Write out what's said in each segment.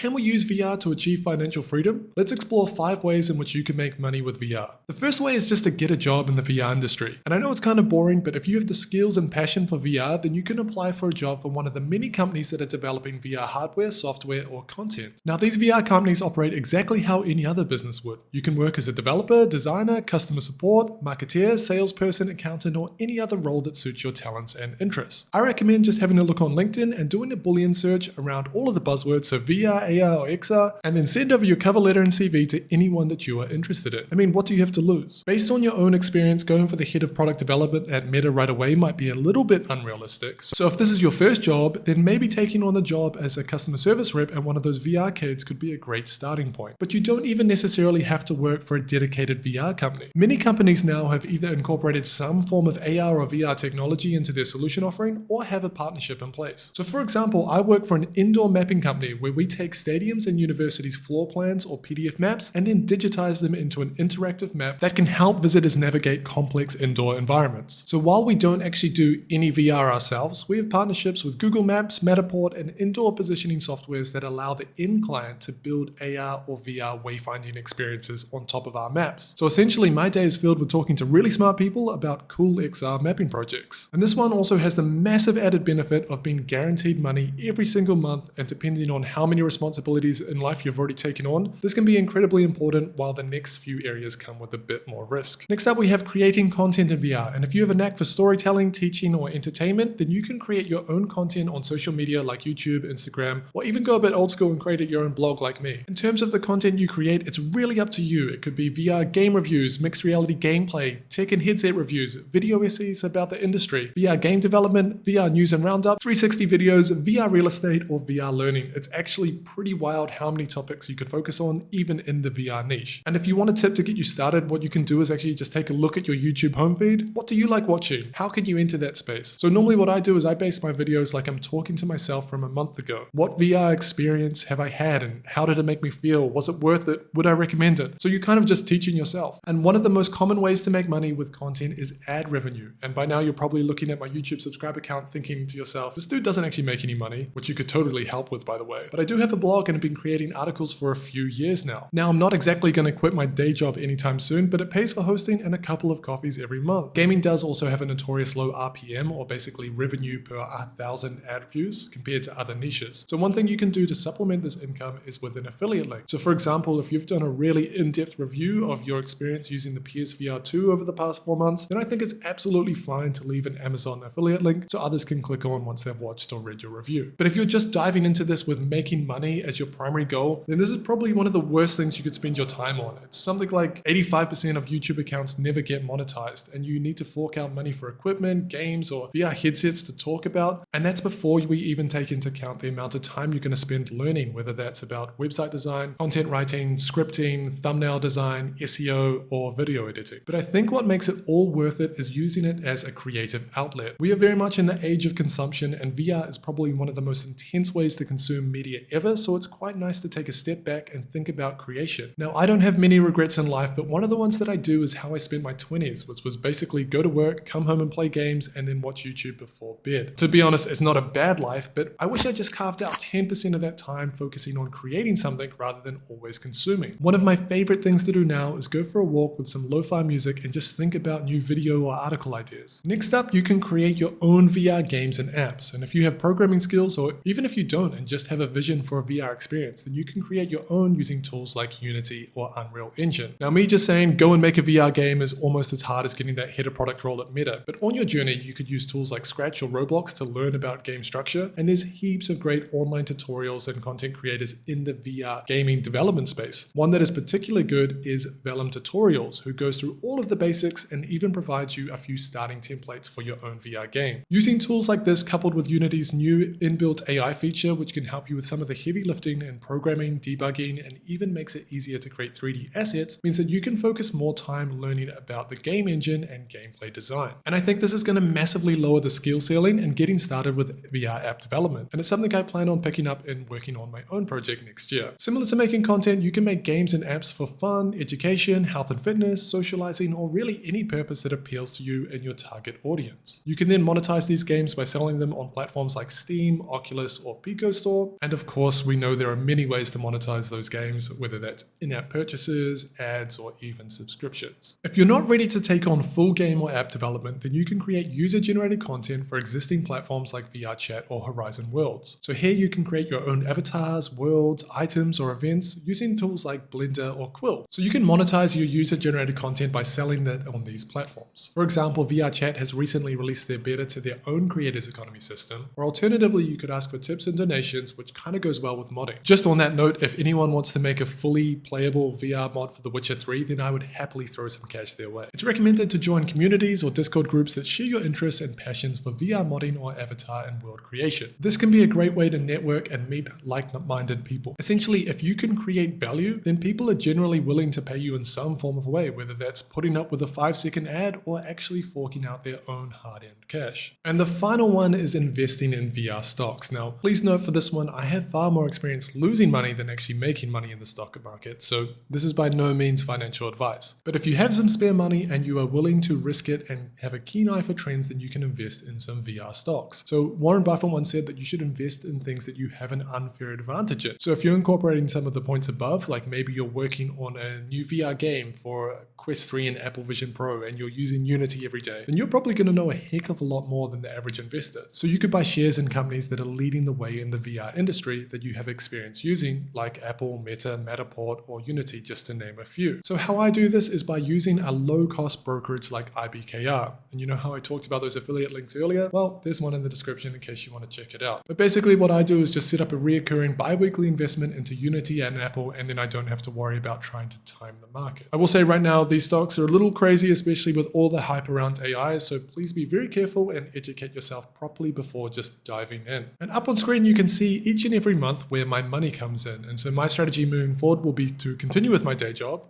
Can we use VR to achieve financial freedom? Let's explore 5 ways in which you can make money with VR. The first way is just to get a job in the VR industry. And I know it's kind of boring, but if you have the skills and passion for VR, then you can apply for a job for one of the many companies that are developing VR hardware, software, or content. Now, these VR companies operate exactly how any other business would. You can work as a developer, designer, customer support, marketeer, salesperson, accountant, or any other role that suits your talents and interests. I recommend just having a look on LinkedIn and doing a Boolean search around all of the buzzwords, so VR, AR, or XR, and then send over your cover letter and CV to anyone that you are interested in. I mean, what do you have to lose? Based on your own experience, going for the head of product development at Meta right away might be a little bit unrealistic. So if this is your first job, then maybe taking on the job as a customer service rep at one of those VR arcades could be a great starting point. But you don't even necessarily have to work for a dedicated VR company. Many companies now have either incorporated some form of AR or VR technology into their solution offering or have a partnership in place. So for example, I work for an indoor mapping company where we take stadiums and universities' floor plans or PDF maps and then digitize them into an interactive map that can help visitors navigate complex indoor environments. So while we don't actually do any VR ourselves, we have partnerships with Google Maps, Matterport, and indoor positioning softwares that allow the end client to build AR or VR wayfinding experiences on top of our maps. So essentially, my day is filled with talking to really smart people about cool XR mapping projects. And this one also has the massive added benefit of being guaranteed money every single month, and depending on how many responsibilities in life you've already taken on, this can be incredibly important, while the next few areas come with a bit more risk. Next up, we have creating content in VR. And if you have a knack for storytelling, teaching, or entertainment, then you can create your own content on social media like YouTube, Instagram, or even go a bit old school and create your own blog like me. In terms of the content you create, it's really up to you. It could be VR game reviews, mixed reality gameplay, tech and headset reviews, video essays about the industry, VR game development, VR news and roundup, 360 videos, VR real estate, or VR learning. It's actually pretty wild how many topics you could focus on, even in the VR niche. And if you want a tip to get you started, what you can do is actually just take a look at your YouTube home feed. What do you like watching? How can you enter that space? So normally what I do is I base my videos like I'm talking to myself from a month ago. What VR experience have I had and how did it make me feel? Was it worth it? Would I recommend it? So you're kind of just teaching yourself. And one of the most common ways to make money with content is ad revenue. And by now you're probably looking at my YouTube subscriber account thinking to yourself, this dude doesn't actually make any money, which you could totally help with, by the way. But I do have a blog and have been creating articles for a few years now. Now, I'm not exactly going to quit my day job anytime soon, but it pays for hosting and a couple of coffees every month. Gaming does also have a notorious low RPM, or basically revenue per 1,000 ad views, compared to other niches. So one thing you can do to supplement this income is with an affiliate link. So for example, if you've done a really in-depth review of your experience using the PSVR 2 over the past 4 months, then I think it's absolutely fine to leave an Amazon affiliate link so others can click on once they've watched or read your review. But if you're just diving into this with making money as your primary goal, then this is probably one of the worst things you could spend your time on. It's something like 85% of YouTube accounts never get monetized, and you need to fork out money for equipment, games, or VR headsets to talk about. And that's before we even take into account the amount of time you're going to spend learning, whether that's about website design, content writing, scripting, thumbnail design, SEO, or video editing. But I think what makes it all worth it is using it as a creative outlet. We are very much in the age of consumption, and VR is probably one of the most intense ways to consume media ever, so it's quite nice to take a step back and think about creation. Now, I don't have many regrets in life, but one of the ones that I do is how I spent my 20s, which was basically go to work, come home and play games, and then watch YouTube before bed. To be honest, it's not a bad life, but I wish I just carved out 10% of that time focusing on creating something rather than always consuming. One of my favorite things to do now is go for a walk with some lo-fi music and just think about new video or article ideas. Next up, you can create your own VR games and apps. And if you have programming skills, or even if you don't and just have a vision for a VR experience, then you can create your own using tools like Unity or Unreal Engine. Now, me just saying go and make a VR game is almost as hard as getting that head of product role at Meta. But on your journey, you could use tools like Scratch or Roblox to learn about game structure. And there's heaps of great online tutorials and content creators in the VR gaming development space. One that is particularly good is Vellum Tutorials, who goes through all of the basics and even provides you a few starting templates for your own VR game. Using tools like this coupled with Unity's new inbuilt AI feature, which can help you with some of the heavy lifting in programming, debugging, and even makes it easier to create 3D assets, means that you can focus more time learning about the game engine and gameplay design. And I think this is going to massively lower the skill ceiling and getting started with VR app development. And it's something I plan on picking up and working on my own project next year. Similar to making content, you can make games and apps for fun, education, health and fitness, socializing, or really any purpose that appeals to you and your target audience. You can then monetize these games by selling them on platforms like Steam, Oculus, or Pico Store. And of course, we know there are many ways to monetize those games, whether that's in-app purchases, ads, or even subscriptions. If you're not ready to take on full game or app development, then you can create user-generated content for existing platforms like VR Chat or Horizon Worlds. So here you can create your own avatars, worlds, items, or events using tools like Blender or Quill. So you can monetize your user-generated content by selling that on these platforms. For example, VR Chat has recently released their beta to their own creators economy system, or alternatively you could ask for tips and donations, which kind of goes well with modding. Just on that note, if anyone wants to make a fully playable VR mod for The Witcher 3, then I would happily throw some cash their way. It's recommended to join communities or Discord groups that share your interests and passions for VR modding or avatar and world creation. This can be a great way to network and meet like-minded people. Essentially, if you can create value, then people are generally willing to pay you in some form of way, whether that's putting up with a 5-second ad or actually forking out their own hard-earned cash. And the final one is investing in VR stocks. Now, please note for this one, I have far more experience losing money than actually making money in the stock market, so this is by no means financial advice. But if you have some spare money and you are willing to risk it and have a keen eye for trends, then you can invest in some VR stocks. So Warren Buffett once said that you should invest in things that you have an unfair advantage in. So if you're incorporating some of the points above, like maybe you're working on a new VR game for Quest 3 and Apple Vision Pro and you're using Unity every day, then you're probably going to know a heck of a lot more than the average investor. So you could buy shares in companies that are leading the way in the VR industry that you have experience using, like Apple, Meta, Matterport, or Unity, just to name a few. So how I do this is by using a low-cost brokerage like IBKR. And you know how I talked about those affiliate links earlier? Well, there's one in the description in case you want to check it out. But basically what I do is just set up a recurring bi-weekly investment into Unity and Apple, and then I don't have to worry about trying to time the market. I will say right now, these stocks are a little crazy, especially with all the hype around AI, so please be very careful and educate yourself properly before just diving in. And up on screen, you can see each and every month where my money comes in. And so my strategy moving forward will be to continue with my day job,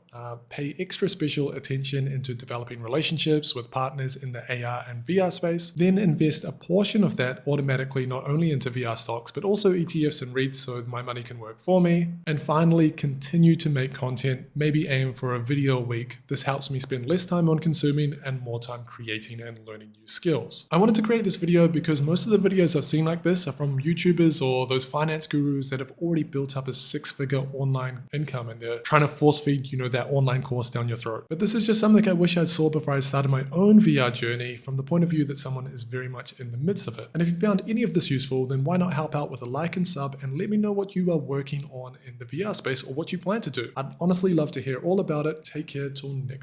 pay extra special attention into developing relationships with partners in the AR and VR space, then invest a portion of that automatically not only into VR stocks, but also ETFs and REITs so my money can work for me. And finally, continue to make content, maybe aim for a video a week. This helps me spend less time on consuming and more time creating and learning new skills. I wanted to create this video because most of the videos I've seen like this are from YouTubers or those finance gurus that have already built up a 6-figure online income and they're trying to force feed, that online course down your throat. But this is just something I wish I saw before I started my own VR journey from the point of view that someone is very much in the midst of it. And if you found any of this useful, then why not help out with a like and sub and let me know what you are working on in the VR space or what you plan to do. I'd honestly love to hear all about it. Take care till next time.